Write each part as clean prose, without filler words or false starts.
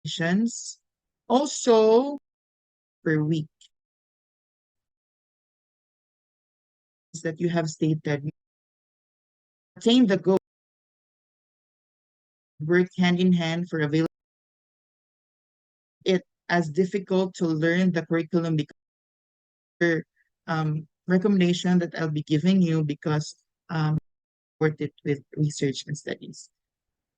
sessions. Also, per week is that you have stated attain the goal, work hand in hand for available it as difficult to learn the curriculum because recommendation that I'll be giving you because support it with research and studies.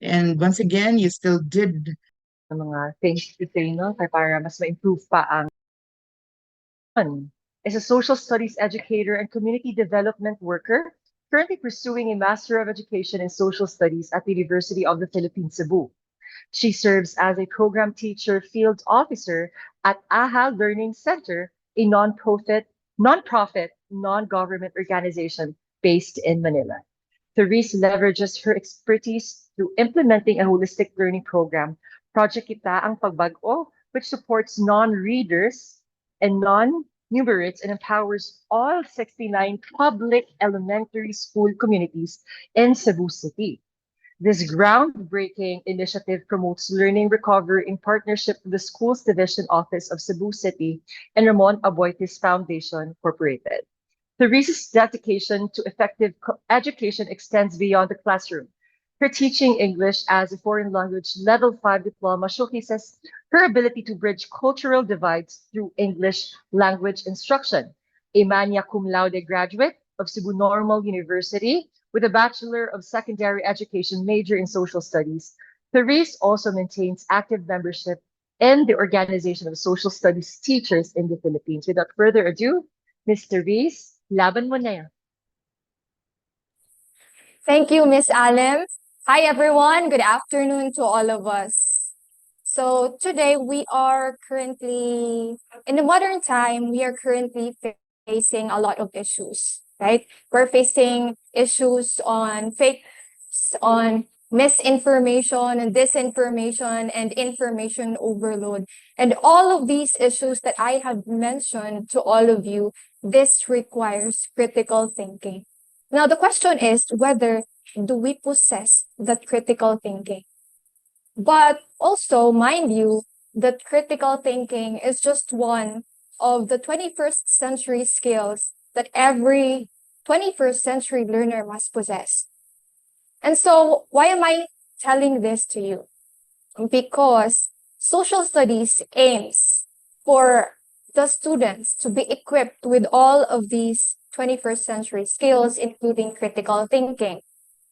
And once again, you still did mga things to say, no? Kaya para mas ma-improve pa ang is a social studies educator and community development worker, currently pursuing a Master of Education in Social Studies at the University of the Philippines, Cebu. She serves as a program teacher field officer at AHA Learning Center, a nonprofit, non-government organization based in Manila. Therese leverages her expertise through implementing a holistic learning program, Project Kita ang Pagbago, which supports non-readers and non-numerates and empowers all 69 public elementary school communities in Cebu City. This groundbreaking initiative promotes learning recovery in partnership with the Schools Division Office of Cebu City and Ramon Aboitiz Foundation Incorporated. Therese's dedication to effective education extends beyond the classroom. Her teaching English as a foreign language level 5 diploma showcases her ability to bridge cultural divides through English language instruction. A magna cum laude graduate of Cebu Normal University with a Bachelor of Secondary Education major in Social Studies, Therese also maintains active membership in the Organization of Social Studies Teachers in the Philippines. Without further ado, Ms. Therese, laban mo na yan. Thank you, Miss Alem. Hi, everyone. Good afternoon to all of us. So today we are currently, in the modern time, we are currently facing a lot of issues, right? We're facing issues on on misinformation and disinformation and information overload. And all of these issues that I have mentioned to all of you, this requires critical thinking. Now, the question is whether do we possess that critical thinking? But also, mind you, that critical thinking is just one of the 21st century skills that every 21st century learner must possess. And so, why am I telling this to you? Because social studies aims for the students to be equipped with all of these 21st century skills, including critical thinking,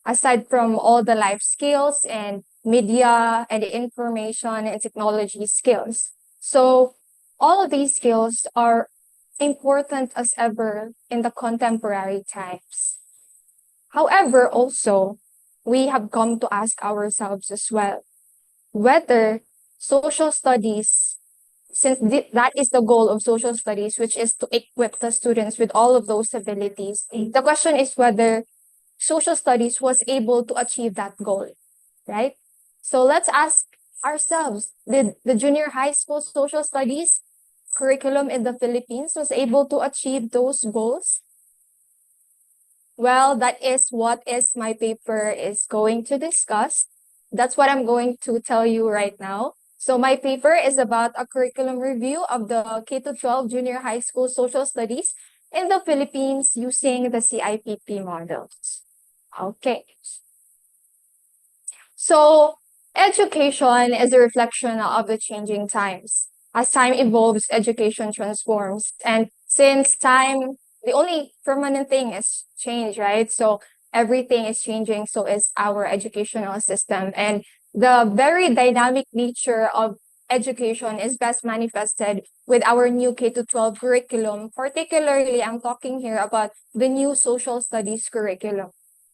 aside from all the life skills and media and information and technology skills. So all of these skills are important as ever in the contemporary times. However, also, we have come to ask ourselves as well, whether social studies, since that is the goal of social studies, which is to equip the students with all of those abilities, the question is whether social studies was able to achieve that goal, right? So let's ask ourselves, did the junior high school social studies curriculum in the Philippines was able to achieve those goals? Well, that is what my paper is going to discuss. That's what I'm going to tell you right now. So my paper is about a curriculum review of the K12 junior high school social studies in the Philippines using the CIPP models. Okay. So education is a reflection of the changing times. As time evolves, education transforms. And since time, the only permanent thing is change, right? So everything is changing, so is our educational system. And the very dynamic nature of education is best manifested with our new K-12 curriculum. Particularly, I'm talking here about the new social studies curriculum.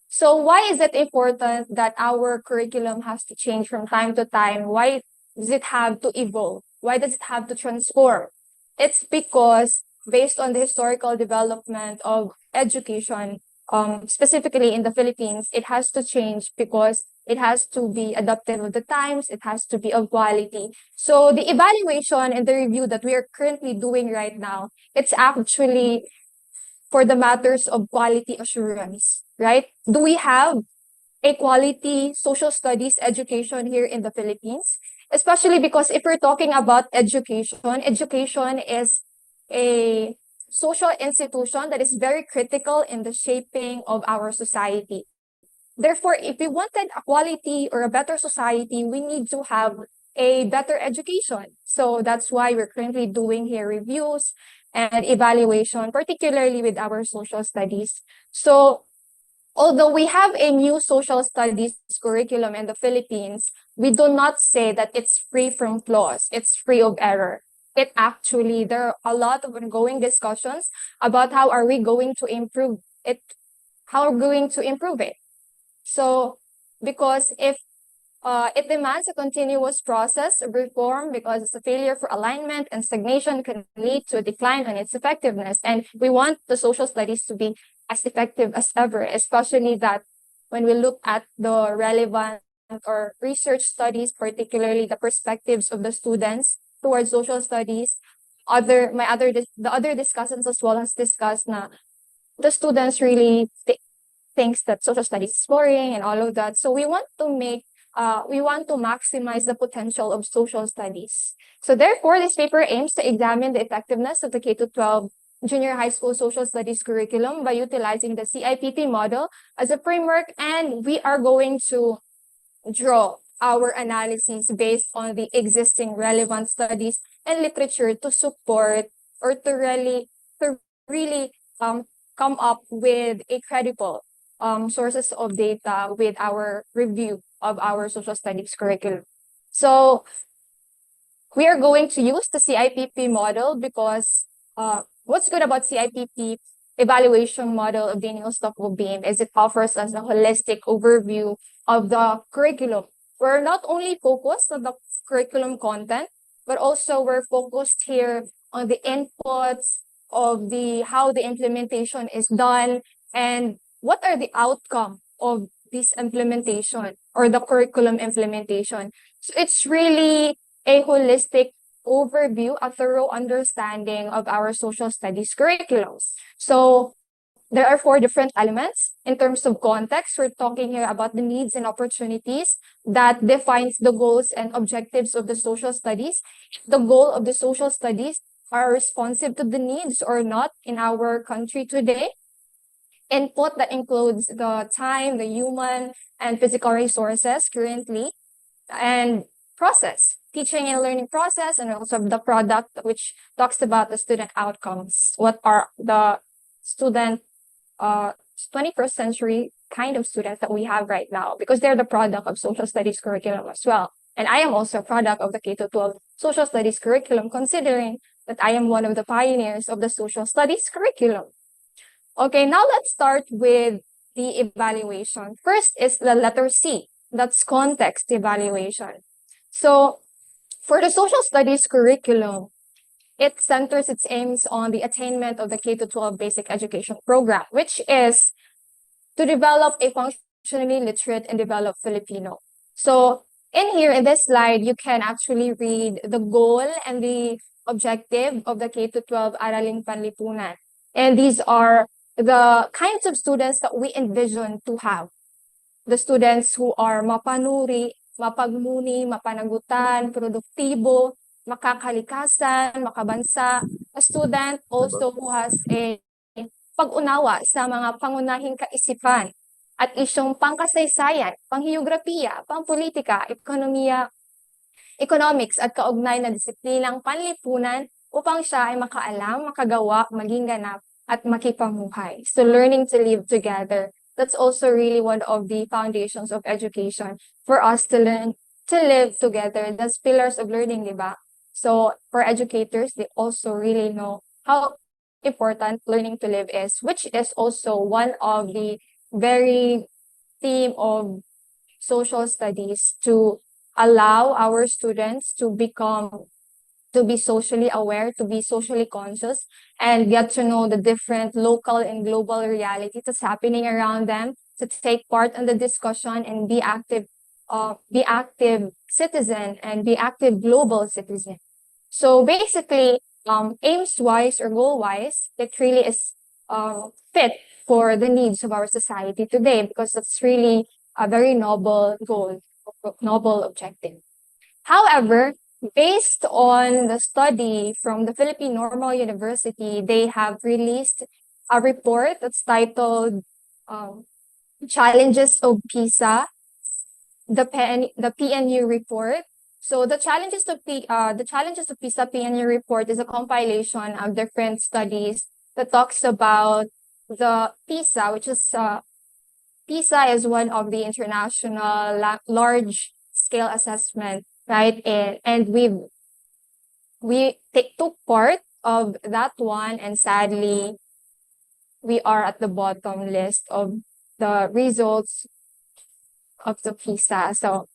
So why is it important that our curriculum has to change from time to time? Why does it have to evolve? Why does it have to transform? It's because based on the historical development of education, specifically in the Philippines, it has to change because it has to be adaptive with the times, it has to be of quality. So the evaluation and the review that we are currently doing right now, it's actually for the matters of quality assurance, right? Do we have a quality social studies education here in the Philippines? especially because if we're talking about education, education is a social institution that is very critical in the shaping of our society. Therefore, if we wanted a quality or a better society, we need to have a better education. So that's why we're currently doing here reviews and evaluation, particularly with our social studies. So although we have a new social studies curriculum in the Philippines, we do not say that it's free from flaws, it's free of error. It actually, there are a lot of ongoing discussions about how are we going to improve it, how are we going to improve it. So, because if it demands a continuous process of reform, because it's a failure for alignment and stagnation can lead to a decline in its effectiveness. And we want the social studies to be as effective as ever, especially that when we look at the relevant or research studies, particularly the perspectives of the students towards social studies, the other discussants as well has discussed na the students really thinks that social studies is boring and all of that. So we want to maximize the potential of social studies. So therefore, this paper aims to examine the effectiveness of the K-12 junior high school social studies curriculum by utilizing the CIPP model as a framework, and we are going to draw our analyses based on the existing relevant studies and literature to support or to really come up with a credible sources of data with our review of our social studies curriculum. So we are going to use the CIPP model because what's good about CIPP evaluation model of Daniel Stockwell Beam is it offers us a holistic overview of the curriculum. We're not only focused on the curriculum content, but also we're focused here on the inputs of the how the implementation is done and what are the outcome of this implementation or the curriculum implementation. So it's really a holistic overview, a thorough understanding of our social studies curriculums. So there are 4 different elements. In terms of context, we're talking here about the needs and opportunities that defines the goals and objectives of the social studies. The goal of the social studies are responsive to the needs or not in our country today. Input that includes the time, the human and physical resources currently, and process, teaching and learning process, and also the product, which talks about the student outcomes. What are the student 21st century kind of students that we have right now, because they're the product of social studies curriculum as well. And I am also a product of the K-12 social studies curriculum, considering that I am one of the pioneers of the social studies curriculum. Okay, now let's start with the evaluation. First is the letter C, that's context evaluation. So for the social studies curriculum, it centers its aims on the attainment of the K-12 basic education program, which is to develop a functionally literate and developed Filipino. So in here, in this slide, you can actually read the goal and the objective of the K-12 Araling Panlipunan. And these are the kinds of students that we envision to have. The students who are mapanuri, mapagmuni, mapanagutan, produktibo, makakalikasan, makabansa. A student also who has a pag-unawa sa mga pangunahing kaisipan at isyong pangkasaysayan, pangheograpiya, pangpolitika, ekonomiya, economics at kaugnay na disiplinang panlipunan upang siya ay makaalam, makagawa, maging ganap, at makipamuhay. So learning to live together, that's also really one of the foundations of education for us to learn to live together. That's pillars of learning, di ba? So for educators, they also really know how important learning to live is, which is also one of the very theme of social studies, to allow our students to be socially aware, to be socially conscious, and get to know the different local and global realities that's happening around them, to take part in the discussion and be active citizen and be active global citizen. So basically, aims-wise or goal-wise, it really is fit for the needs of our society today, because that's really a very noble goal, noble objective. However, based on the study from the Philippine Normal University, they have released a report that's titled Challenges of PISA, the PNU report. So the challenges of PISA PNU report is a compilation of different studies that talks about the PISA, which is PISA is one of the international large scale assessment, right? And took part of that one, and sadly, we are at the bottom list of the results of the PISA. So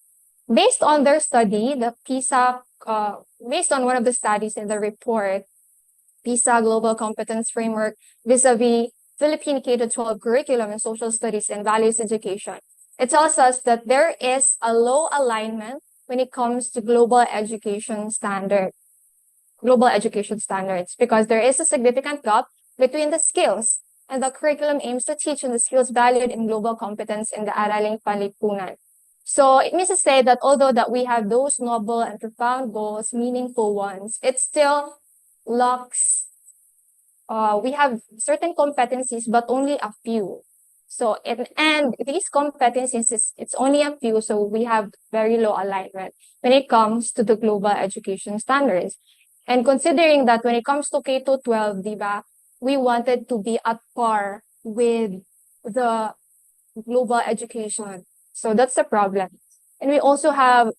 based on their study, based on one of the studies in the report, PISA Global Competence Framework vis-a-vis Philippine K-12 curriculum in social studies and values education, it tells us that there is a low alignment when it comes to global education standards, because there is a significant gap between the skills and the curriculum aims to teach and the skills valued in global competence in the Araling Panlipunan. So it means to say that although that we have those noble and profound goals, meaningful ones, it still lacks, we have certain competencies, but only a few. So, and these competencies, it's only a few, so we have very low alignment when it comes to the global education standards. And considering that when it comes to K-12, diba, we wanted to be at par with the global education. So that's the problem. And we also have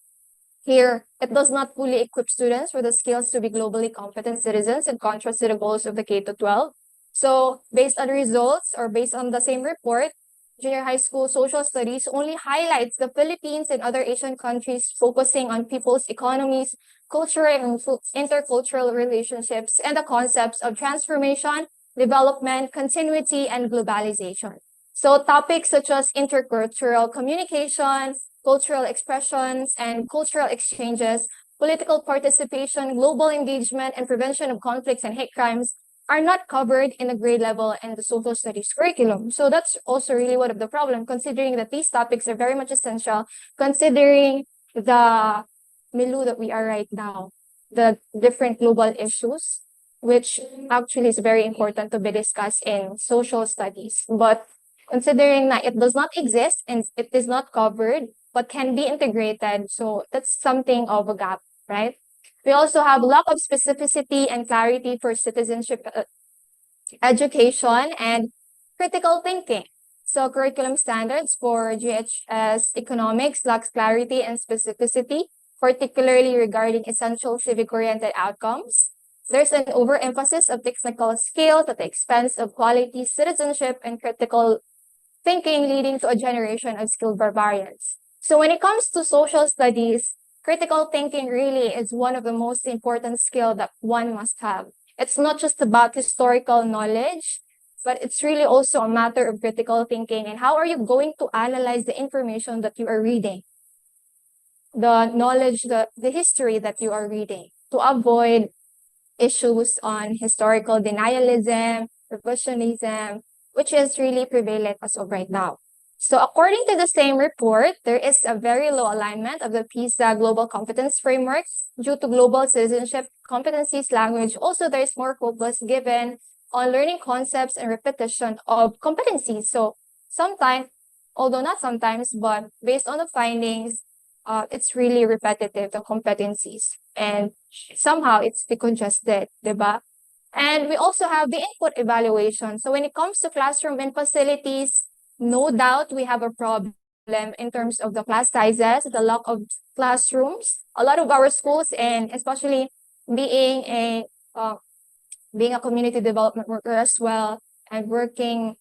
here, it does not fully equip students with the skills to be globally competent citizens in contrast to the goals of the K-12. So based on results or based on the same report, junior high school social studies only highlights the Philippines and other Asian countries focusing on people's economies, cultural and intercultural relationships, and the concepts of transformation, development, continuity, and globalization. So topics such as intercultural communication, cultural expressions, and cultural exchanges, political participation, global engagement, and prevention of conflicts and hate crimes are not covered in the grade level and the social studies curriculum. So that's also really one of the problems, considering that these topics are very much essential, considering the milieu that we are right now, the different global issues, which actually is very important to be discussed in social studies. But considering that it does not exist and it is not covered, but can be integrated, so that's something of a gap, right? We also have lack of specificity and clarity for citizenship education and critical thinking. So curriculum standards for GHS economics lacks clarity and specificity, particularly regarding essential civic-oriented outcomes. There's an overemphasis of technical skills at the expense of quality citizenship and critical thinking, leading to a generation of skilled barbarians. So when it comes to social studies, critical thinking really is one of the most important skills that one must have. It's not just about historical knowledge, but it's really also a matter of critical thinking and how are you going to analyze the information that you are reading, the knowledge, the history that you are reading, to avoid issues on historical denialism, revisionism, which is really prevalent as of right now. So according to the same report, there is a very low alignment of the PISA Global Competence Framework due to global citizenship competencies language. Also, there is more focus given on learning concepts and repetition of competencies. So sometimes, although not sometimes, but based on the findings, it's really repetitive, the competencies. And somehow it's decongested, diba? And we also have the input evaluation. So when it comes to classroom and facilities, no doubt we have a problem in terms of the class sizes, the lack of classrooms. A lot of our schools, and especially being a community development worker as well, and working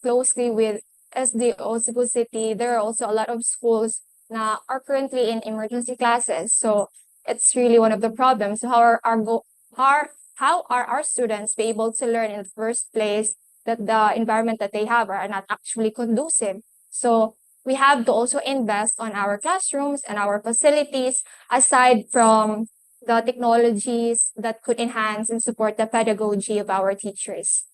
closely with SDO Cebu City, there are also a lot of schools that are currently in emergency classes. So it's really one of the problems. How are our students be able to learn in the first place that the environment that they have are not actually conducive? So we have to also invest on our classrooms and our facilities, aside from the technologies that could enhance and support the pedagogy of our teachers.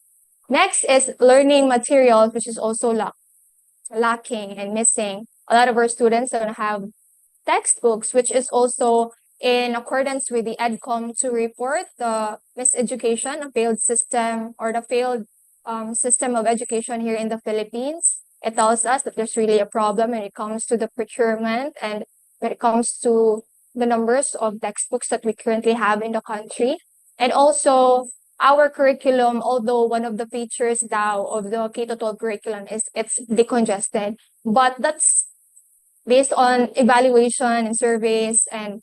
Next is learning materials, which is also lacking and missing. A lot of our students don't have textbooks, which is also in accordance with the EDCOM 2 report, the miseducation, a failed system or the failed system of education here in the Philippines. It tells us that there's really a problem when it comes to the procurement and when it comes to the numbers of textbooks that we currently have in the country. And also our curriculum, although one of the features now of the K12 curriculum is it's decongested, but that's based on evaluation and surveys and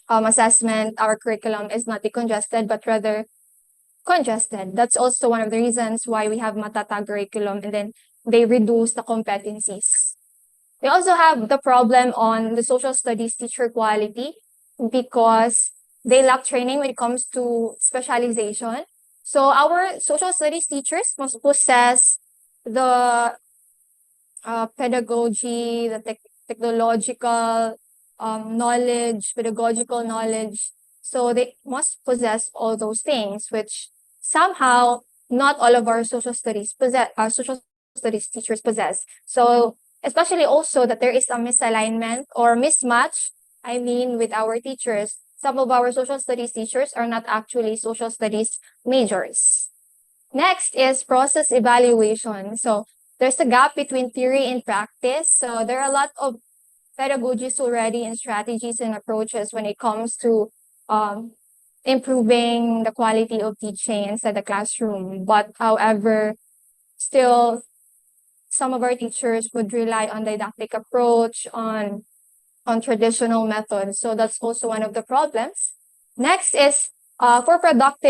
assessment. Our curriculum is not decongested, but rather congested. That's also one of the reasons why we have matatag curriculum, and then they reduce the competencies. We also have the problem on the social studies teacher quality because they lack training when it comes to specialization. So our social studies teachers must possess the pedagogy, the technological knowledge, pedagogical knowledge. So they must possess all those things, which somehow not all of our social studies teachers possess. So especially also that there is a misalignment or mismatch, I mean, with our teachers. Some of our social studies teachers are not actually social studies majors. Next is process evaluation. So there's a gap between theory and practice. So there are a lot of pedagogies already and strategies and approaches when it comes to improving the quality of teaching inside the classroom. But however, still some of our teachers would rely on didactic approach, on traditional methods. So that's also one of the problems. Next is for product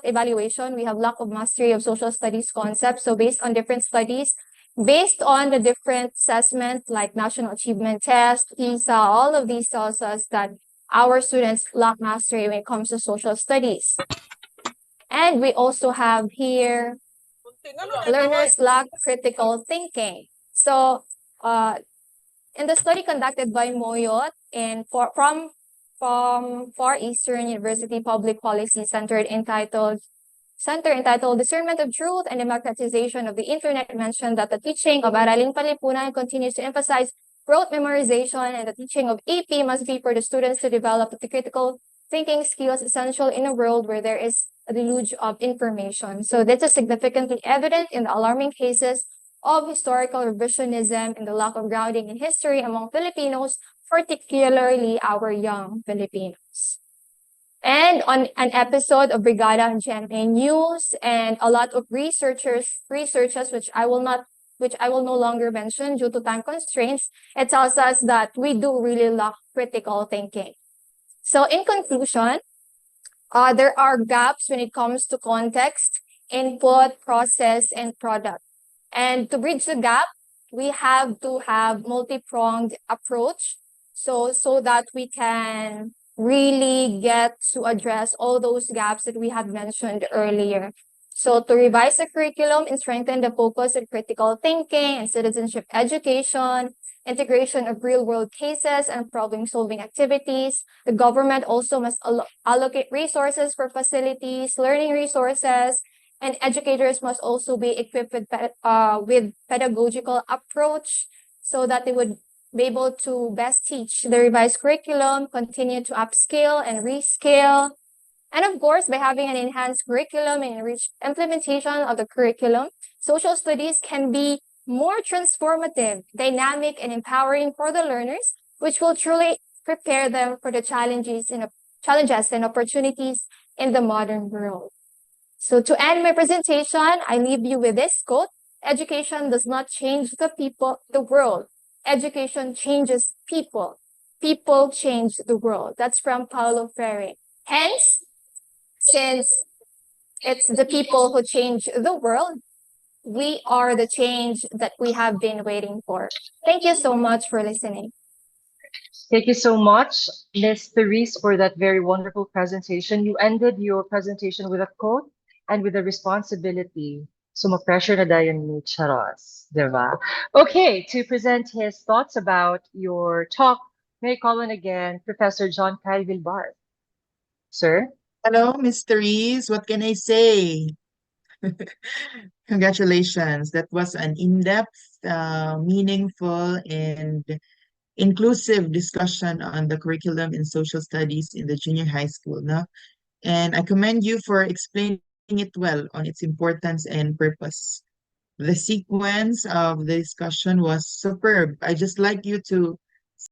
evaluation, we have lack of mastery of social studies concepts. So based on different studies, based on the different assessment like National Achievement Test, PISA, all of these tells us that our students lack mastery when it comes to social studies. And we also have here learners lack critical thinking. So in the study conducted by Moyot from Far Eastern University Public Policy Center entitled Discernment of Truth and Democratization of the Internet mentioned that the teaching of Araling Palipunan continues to emphasize rote memorization, and the teaching of AP must be for the students to develop the critical thinking skills essential in a world where there is a deluge of information. So this is significantly evident in the alarming cases of historical revisionism and the lack of grounding in history among Filipinos, particularly our young Filipinos. And on an episode of Brigada and GMA News and a lot of researches, which I will no longer mention due to time constraints, it tells us that we do really lack critical thinking. So in conclusion, there are gaps when it comes to context, input, process, and product. And to bridge the gap, we have to have multi-pronged approach so that we can really get to address all those gaps that we had mentioned earlier. So to revise the curriculum and strengthen the focus on critical thinking and citizenship education, integration of real-world cases and problem-solving activities, the government also must allocate resources for facilities, learning resources, and educators must also be equipped with pedagogical approach so that they would be able to best teach the revised curriculum, continue to upscale and rescale. And of course, by having an enhanced curriculum and enriched implementation of the curriculum, social studies can be more transformative, dynamic, and empowering for the learners, which will truly prepare them for the challenges and opportunities in the modern world. So to end my presentation, I leave you with this quote: education does not change the world. Education changes people. People change the world. That's from Paulo Freire. Hence, since it's the people who change the world, we are the change that we have been waiting for. Thank you so much for listening. Thank you so much, Ms. Therese, for that very wonderful presentation. You ended your presentation with a quote and with a responsibility. Sumapressure na dayon ni Charos, diba? Okay, to present his thoughts about your talk, may I call on again Professor John Kyle Vilbar. Sir? Hello, Miss Therese. What can I say? Congratulations. That was an in-depth, meaningful, and inclusive discussion on the curriculum in social studies in the junior high school. No? And I commend you for explaining it well on its importance and purpose. The sequence of the discussion was superb. I just like you to